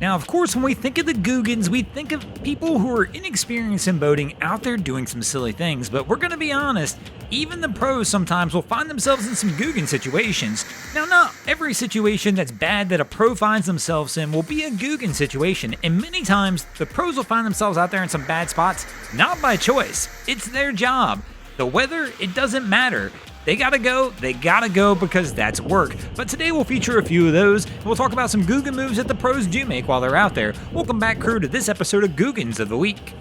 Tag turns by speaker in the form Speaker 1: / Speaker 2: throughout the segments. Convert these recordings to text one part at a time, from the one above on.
Speaker 1: Now, of course, when we think of the Googans, we think of people who are inexperienced in boating out there doing some silly things, but we're going to be honest, even the pros sometimes will find themselves in some Googan situations. Now, not every situation that's bad that a pro finds themselves in will be a Googan situation, and many times the pros will find themselves out there in some bad spots, not by choice. It's their job. The weather, it doesn't matter. They gotta go because that's work. But today we'll feature a few of those, and we'll talk about some Googan moves that the pros do make while they're out there. Welcome back, crew, to this episode of Googans of the Week.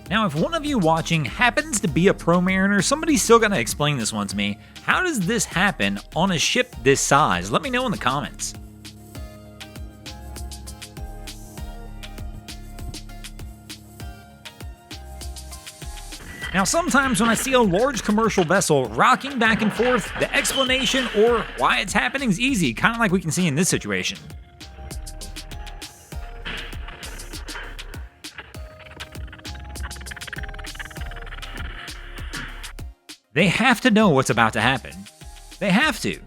Speaker 1: Now, if one of you watching happens to be a pro mariner, somebody's still gonna explain this one to me. How does this happen on a ship this size? Let me know in the comments. Now, sometimes when I see a large commercial vessel rocking back and forth, the explanation or why it's happening is easy, kind of like we can see in this situation. They have to know what's about to happen. They have to.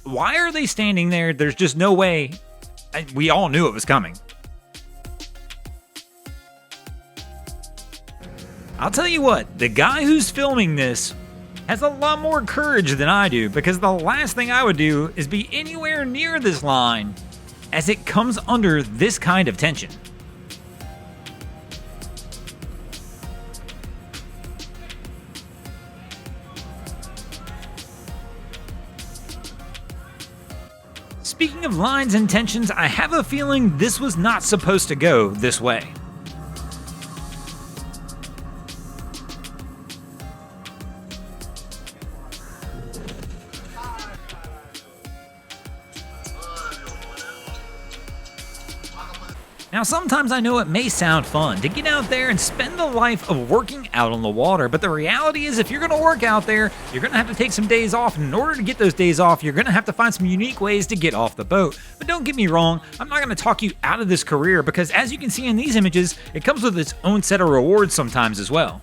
Speaker 1: Why are they standing there? There's just no way. We all knew it was coming. I'll tell you what, the guy who's filming this has a lot more courage than I do, because the last thing I would do is be anywhere near this line as it comes under this kind of tension. Speaking of lines and tensions, I have a feeling this was not supposed to go this way. Now, sometimes I know it may sound fun to get out there and spend the life of working out on the water, but the reality is if you're going to work out there, you're going to have to take some days off, and in order to get those days off, you're going to have to find some unique ways to get off the boat. But don't get me wrong, I'm not going to talk you out of this career, because as you can see in these images, it comes with its own set of rewards sometimes as well.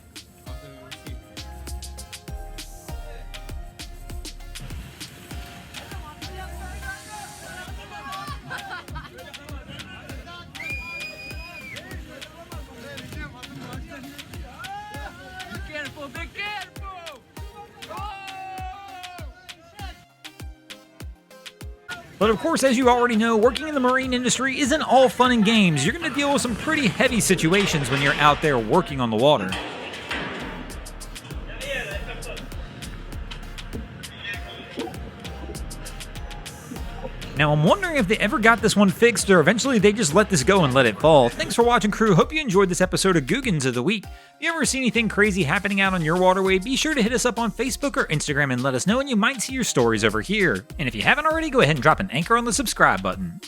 Speaker 1: But of course, as you already know, working in the marine industry isn't all fun and games. You're going to deal with some pretty heavy situations when you're out there working on the water. Now, I'm wondering if they ever got this one fixed, or eventually they just let this go and let it fall. Thanks for watching, crew. Hope you enjoyed this episode of Googans of the Week. If you ever see anything crazy happening out on your waterway, be sure to hit us up on Facebook or Instagram and let us know, and you might see your stories over here. And if you haven't already, go ahead and drop an anchor on the subscribe button.